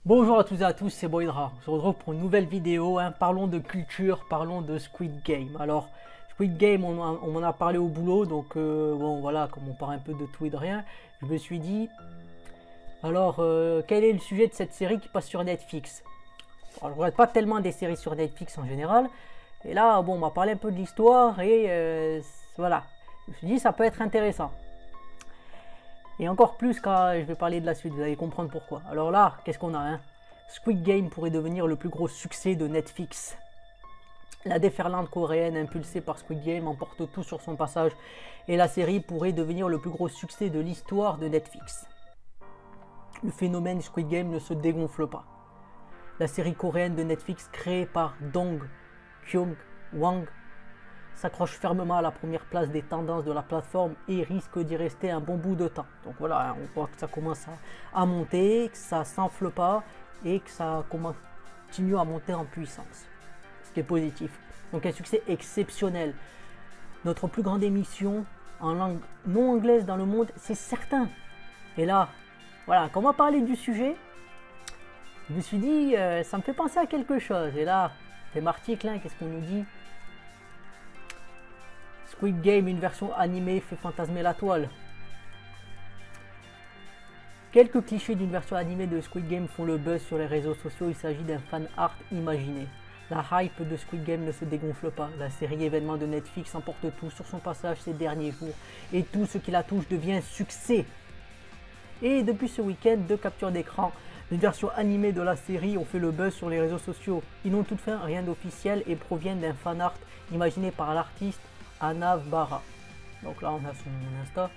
Bonjour à toutes et à tous, c'est Boydra. On se retrouve pour une nouvelle vidéo. Parlons de culture, parlons de Squid Game. Alors, Squid Game, on m'en a parlé au boulot, donc bon voilà, comme on parle un peu de tout et de rien, je me suis dit, alors quel est le sujet de cette série qui passe sur Netflix? Alors, je ne regarde pas tellement des séries sur Netflix en général, et là, bon, on m'a parlé un peu de l'histoire, et voilà, je me suis dit, ça peut être intéressant. Et encore plus quand je vais parler de la suite, vous allez comprendre pourquoi. Alors là, qu'est-ce qu'on a Squid Game pourrait devenir le plus gros succès de Netflix. La déferlante coréenne impulsée par Squid Game emporte tout sur son passage et la série pourrait devenir le plus gros succès de l'histoire de Netflix. Le phénomène Squid Game ne se dégonfle pas. La série coréenne de Netflix créée par Dong Kyung-hwang s'accroche fermement à la première place des tendances de la plateforme et risque d'y rester un bon bout de temps. Donc voilà, on voit que ça commence à monter, que ça s'enfle pas et que ça continue à monter en puissance. Ce qui est positif. Donc un succès exceptionnel. Notre plus grande émission en langue non anglaise dans le monde, c'est certain. Et là, voilà, quand on va parler du sujet, je me suis dit, ça me fait penser à quelque chose. Et là, c'est l'article, qu'est-ce qu'on nous dit? Squid Game, une version animée, fait fantasmer la toile. Quelques clichés d'une version animée de Squid Game font le buzz sur les réseaux sociaux. Il s'agit d'un fan art imaginé. La hype de Squid Game ne se dégonfle pas. La série événement de Netflix emporte tout sur son passage ces derniers jours. Et tout ce qui la touche devient un succès. Et depuis ce week-end, 2 captures d'écran, une version animée de la série ont fait le buzz sur les réseaux sociaux. Ils n'ont toutefois rien d'officiel et proviennent d'un fan art imaginé par l'artiste Anav Bara. Donc là on a son Insta.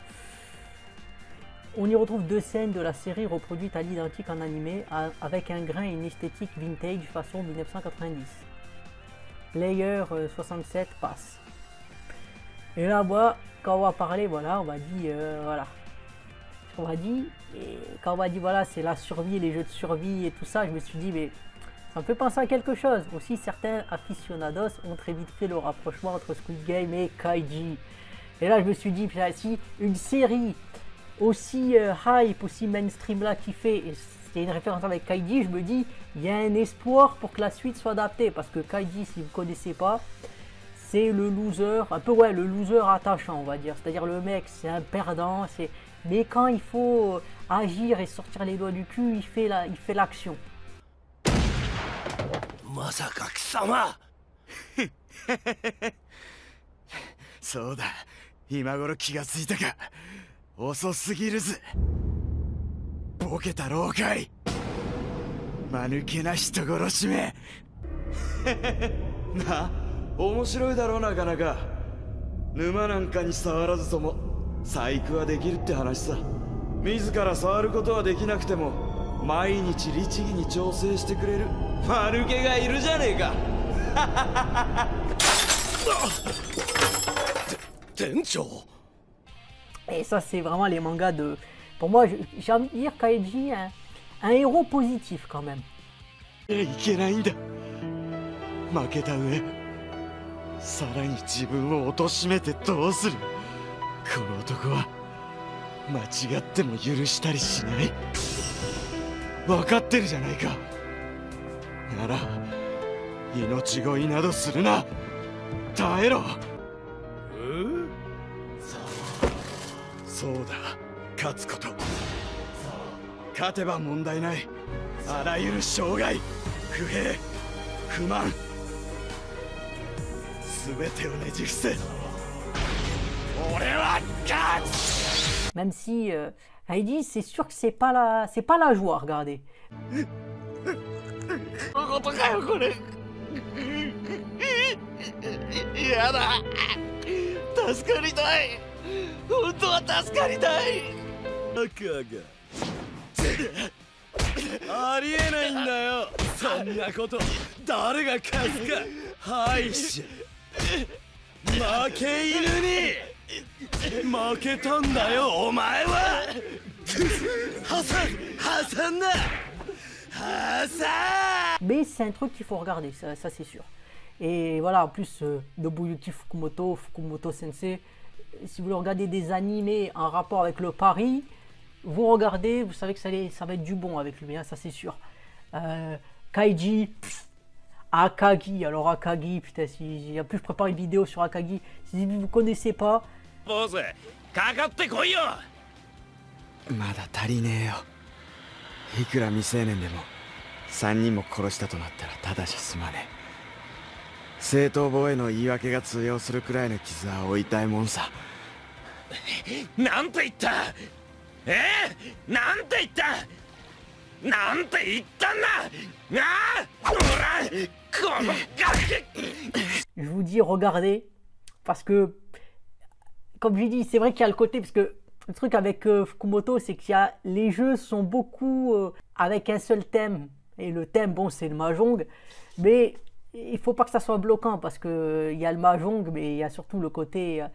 On y retrouve 2 scènes de la série reproduites à l'identique en animé avec un grain et une esthétique vintage façon 1990. Layer 67 passe. Et là moi, quand on va parler, voilà, on va dire voilà. On va dire, et quand on va dire voilà, c'est la survie, les jeux de survie et tout ça, je me suis dit mais ça me fait penser à quelque chose. Aussi, certains aficionados ont très vite fait le rapprochement entre Squid Game et Kaiji. Et là, je me suis dit, si une série aussi hype, aussi mainstream là qui fait, et c'est une référence avec Kaiji, je me dis, il y a un espoir pour que la suite soit adaptée. Parce que Kaiji, si vous ne connaissez pas, c'est le loser, un peu ouais, le loser attachant, on va dire. C'est-à-dire le mec, c'est un perdant, mais quand il faut agir et sortir les doigts du cul, il fait l'action. まさか貴様そうだ、今頃気がついたか。遅すぎるぜ。ボケたろうかい、間抜けな人殺しめ。な、面白いだろう、なかなか。沼なんかに触らずとも細工はできるって話さ。自ら触ることはできなくても毎日律儀に調整してくれる間抜けがいるじゃねえか。店長。 Et ça, c'est vraiment les mangas de... Pour moi, j'ai envie de dire Kaiji, un héros positif quand même. いけないんだ。負けた上さらに自分を貶めてどうする。この男は間違っても許したりしない。分かってるじゃないか。なら命乞いなどするな。耐えろ。そうだ、勝つこと。勝てば問題ない。あらゆる障害、不平、不満、全てをねじ伏せ。俺は勝つ。 Même si Heidi, c'est sûr que c'est pas la joie, regardez. ことかよこれ。やだ。助かりたい。本当は助かりたい。赤が。ありえないんだよ。そんなこと誰が勝つか。敗者。負け犬に。負けたんだよお前は。挟んだ。Mais c'est un truc qu'il faut regarder, ça c'est sûr. Et voilà, en plus, Nobuyuki Fukumoto Sensei, si vous regardez des animés en rapport avec le pari, vous regardez, vous savez que ça va être du bon avec lui, ça c'est sûr. Kaiji, Akagi. Alors Akagi, putain, si en plus je prépare une vidéo sur Akagi. Si vous connaissez pas, 坊主かかってこいよ。まだ足りねえよ。いくら未成年でも3人も殺したとなったらただじゃ済まねえ。正当防衛の言い訳が通用するくらいの傷は負いたいもんさ。なんて言った。なんて言った。なんて言ったんだ。ほらこのガキ。 je vous dis regardez, parce que comme je dis, c'est vrai qu'il y a le côté, parce que le truc avec Fukumoto, c'est qu'il y a les jeux sont beaucoup avec un seul thème, et le thème, bon, c'est le mahjong, mais il faut pas que ça soit bloquant, parce que il y a le mahjong, mais il y a surtout le côté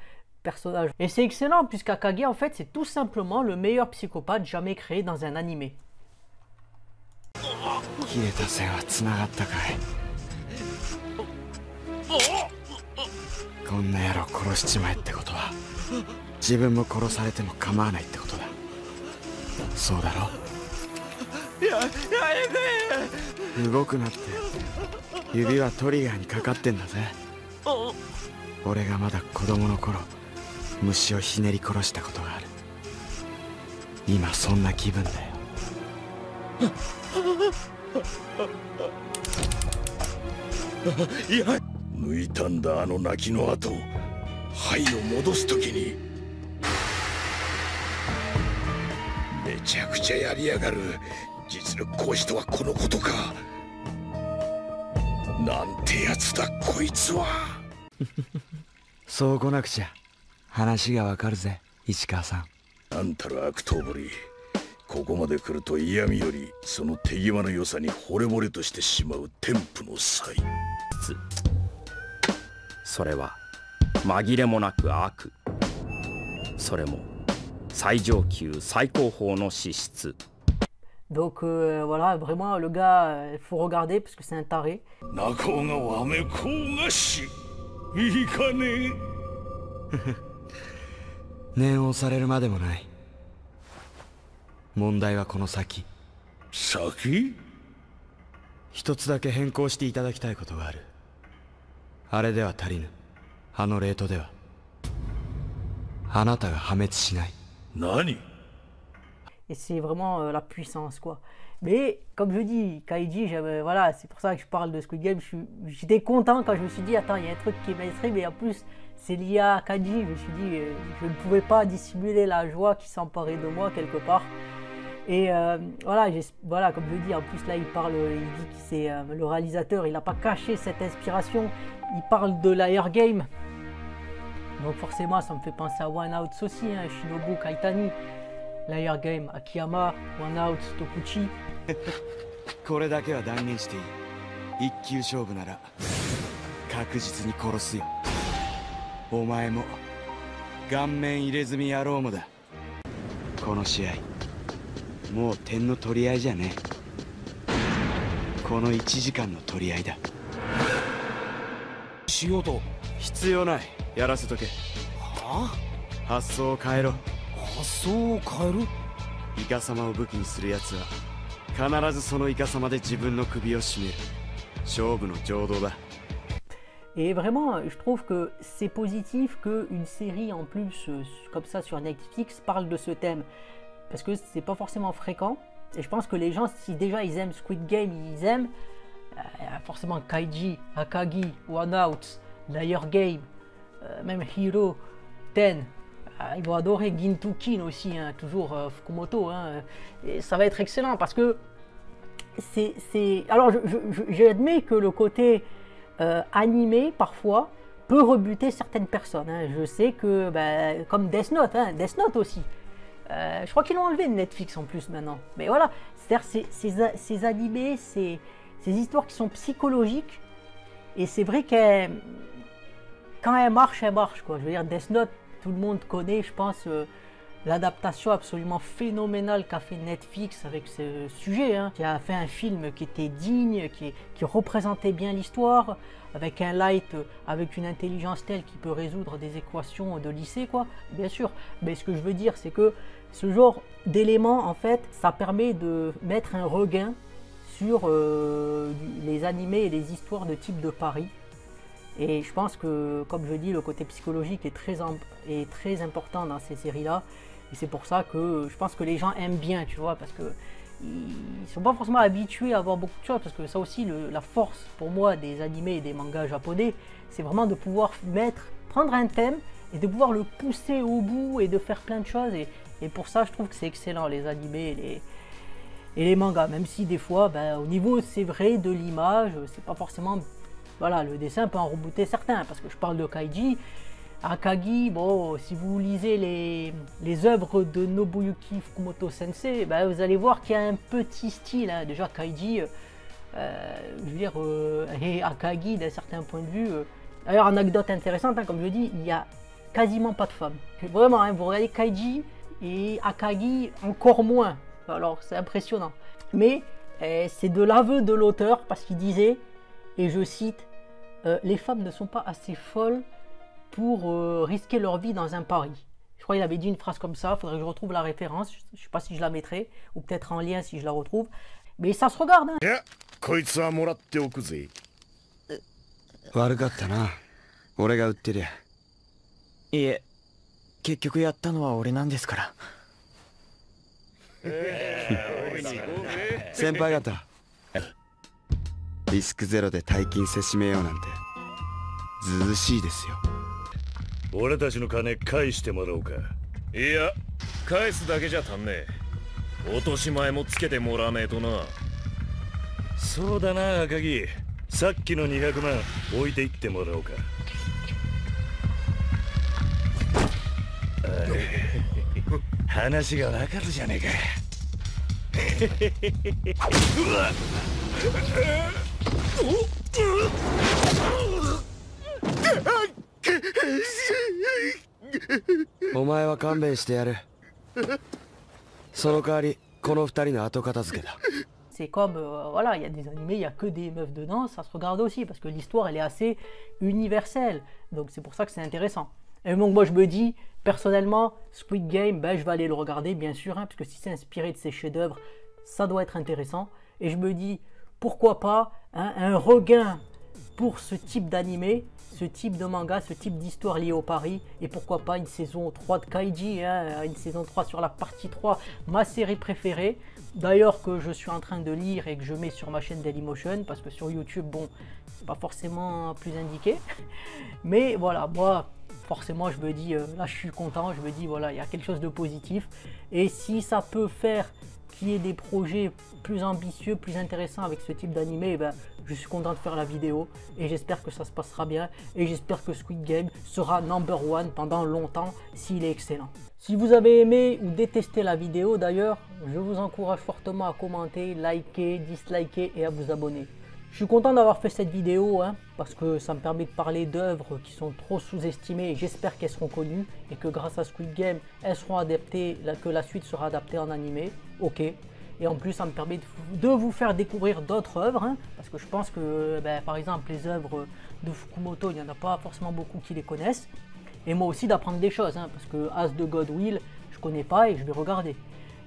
personnage. Et c'est excellent, puisqu'Akagi, en fait, c'est tout simplement le meilleur psychopathe jamais créé dans un animé. 切れた線はつながったかい。こんな野郎殺しちまえってことは自分も殺されても構わないってことだ。そうだろ。動くなって。指はトリガーにかかってんだぜ。俺がまだ子供の頃虫をひねり殺したことがある。今そんな気分だよ。いや抜いたんだあの泣きの後。灰を戻す時にめちゃくちゃやりやがる。実力行使とはこのことか。なんてやつだこいつは。そうこなくちゃ話がわかるぜ石川さん。なんたる悪党ぶり。ここまで来ると嫌味よりその手際の良さに惚れ惚れとしてしまう天賦の才。それは紛れもなく悪。それも最上級最高峰の資質。 Donc voilà, vraiment le gars, il faut regarder parce que c'est un taré. 中尾がわめこうがしいいかね。念をされるまでもない。問題はこの先。先？一つだけ変更していただきたいことがある。あれでは足りぬ。あのレートではあなたが破滅しない。何？ Et c'est vraiment la puissance quoi. Mais comme je dis, Kaiji, voilà, c'est pour ça que je parle de Squid Game. J'étais content quand je me suis dit, attends, il y a un truc qui est mainstream, mais en plus c'est lié à Kaiji. Je me suis dit, je ne pouvais pas dissimuler la joie qui s'emparait de moi quelque part. Et voilà, comme je dis, en plus là il parle, il dit que c'est le réalisateur, il n'a pas caché cette inspiration. Il parle de l'Air Game. Donc forcément, ça me fait penser à One Out aussi, hein, Shinobu Kaitani. L'Air Game, Akiyama, One Out, Tokuchi. これだけは断言していい。一球勝負なら確実に殺すよ。お前も顔面入れ墨野郎もだ。この試合もう点の取り合いじゃねえ。この1時間の取り合いだ。しようと必要ない。やらせとけ。はあ？発想を変えろ。発想を変える？イカサマを武器にするやつは必ずそのイカサマで自分の首を絞める。勝負の浄土だ。 Et vraiment, je trouve que c'est positif qu'une série en plus comme ça sur Netflix parle de ce thème. Parce que c'est pas forcément fréquent. Et je pense que les gens, si déjà ils aiment Squid Game, ils aiment forcément Kaiji, Akagi, One Out, l'Air Game, même Hero, Ten. Ils vont adorer Gintukin aussi, hein, toujours Fukumoto. Hein, et ça va être excellent parce que c'est... Alors j'admets que le côté animé parfois peut rebuter certaines personnes. Hein. Je sais que, comme Death Note, hein, Death Note aussi. Je crois qu'ils l'ont enlevé de Netflix en plus maintenant. Mais voilà, c'est-à-dire ces animés, ces histoires qui sont psychologiques. Et c'est vrai qu'elles, quand elles marchent, quoi. Je veux dire, Death Note, tout le monde connaît, je pense, l'adaptation absolument phénoménale qu'a fait Netflix avec ce sujet. Hein, qui a fait un film qui était digne, qui représentait bien l'histoire, avec un light, avec une intelligence telle qui peut résoudre des équations de lycée, quoi. Bien sûr. Mais ce que je veux dire, c'est que ce genre d'éléments, en fait, ça permet de mettre un regain sur les animés et les histoires de type de Paris. Et je pense que, comme je dis, le côté psychologique est très important dans ces séries-là. Et c'est pour ça que je pense que les gens aiment bien, tu vois, parce que ils sont pas forcément habitués à voir beaucoup de choses. Parce que ça aussi, la force pour moi des animés et des mangas japonais, c'est vraiment de pouvoir prendre un thème et de pouvoir le pousser au bout et de faire plein de choses. Et pour ça, je trouve que c'est excellent, les animés et les mangas. Même si des fois, ben, au niveau, c'est vrai, de l'image, c'est pas forcément... Voilà, le dessin peut en rebooter certains, parce que je parle de Kaiji. Akagi, bon, si vous lisez les œuvres de Nobuyuki Fukumoto Sensei, ben, vous allez voir qu'il y a un petit style. Hein. Déjà, Kaiji, je veux dire, et Akagi, d'un certain point de vue. D'ailleurs, anecdote intéressante, hein, comme je dis, il n'y a quasiment pas de femmes. Vraiment, hein, vous regardez Kaiji et Akagi, encore moins. Alors, c'est impressionnant. Mais c'est de l'aveu de l'auteur, parce qu'il disait, et je cite, les femmes ne sont pas assez folles pour risquer leur vie dans un pari. Je crois qu'il avait dit une phrase comme ça, il faudrait que je retrouve la référence, je ne sais pas si je la mettrai, ou peut-être en lien si je la retrouve, mais ça se regarde. Hein. こいつはもらっておくぜ。悪かったな。俺が売ってりゃ。いえ、結局やったのは俺なんですから。先輩方、リスクゼロで大金せしめようなんてずうしいですよ。俺たちの金返してもらおうか。いや、返すだけじゃ足んねえ。落とし前もつけてもらわねえとな。そうだな、赤木。さっきの200万置いていってもらおうか。話がわかるじゃねえか。お前は勘弁してやる。その代わりこの二人の後片付けだ。C'est comme, voilà, il y a des animés, il n'y a que des meufs dedans, ça se regarde aussi, parce que l'histoire, elle est assez universelle. Donc c'est pour ça que c'est intéressant. Et donc moi je me dis, personnellement, Squid Game, ben, je vais aller le regarder, bien sûr, hein, parce que si c'est inspiré de ces chefs-d'œuvre, ça doit être intéressant. Et je me dis, pourquoi pas hein, un regain pour ce type d'animé, ce type de manga, ce type d'histoire liée au Paris, et pourquoi pas une saison 3 de Kaiji, hein, une saison 3 sur la partie 3, ma série préférée, d'ailleurs que je suis en train de lire et que je mets sur ma chaîne Dailymotion, parce que sur YouTube, bon, c'est pas forcément plus indiqué, mais voilà, moi, forcément, je me dis, là je suis content, je me dis, voilà, il y a quelque chose de positif, et si ça peut faire qu'il y ait des projets plus ambitieux, plus intéressants avec ce type d'animé, ben, je suis content de faire la vidéo et j'espère que ça se passera bien et j'espère que Squid Game sera #1 pendant longtemps s'il est excellent. Si vous avez aimé ou détesté la vidéo d'ailleurs, je vous encourage fortement à commenter, liker, disliker et à vous abonner. Je suis content d'avoir fait cette vidéo hein, parce que ça me permet de parler d'œuvres qui sont trop sous-estimées et j'espère qu'elles seront connues et que grâce à Squid Game, elles seront adaptées, que la suite sera adaptée en animé. Ok. Et en plus, ça me permet de vous faire découvrir d'autres œuvres hein, parce que je pense que, ben, par exemple, les œuvres de Fukumoto, il n'y en a pas forcément beaucoup qui les connaissent. Et moi aussi d'apprendre des choses hein, parce que As de God Will, je connais pas et je vais regarder.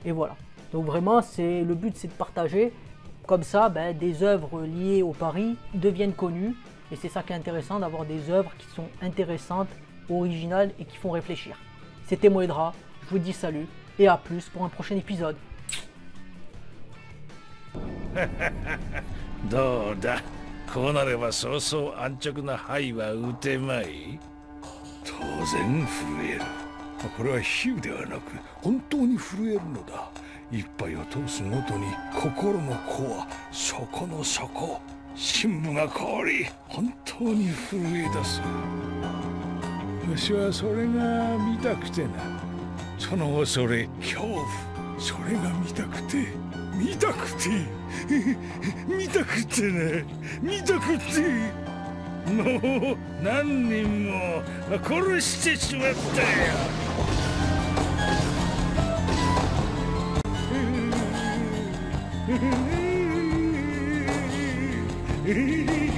Et voilà. Donc vraiment, le but, c'est de partager. Comme ça, ben, des œuvres liées au Paris deviennent connues. Et c'est ça qui est intéressant, d'avoir des œuvres qui sont intéressantes, originales et qui font réfléchir. C'était Moedra, je vous dis salut et à plus pour un prochain épisode. どうだ、こうなればそうそう安直な牌は打てまい。当然震える。これは比喩ではなく本当に震えるのだ。一杯を通すごとに心の子は底の底、深部が凍り本当に震え出す。わしはそれが見たくてな。その恐れ、恐怖、それが見たくて見たくて見たくてね、見たくてもう何人も殺してしまったよ。Hehehehe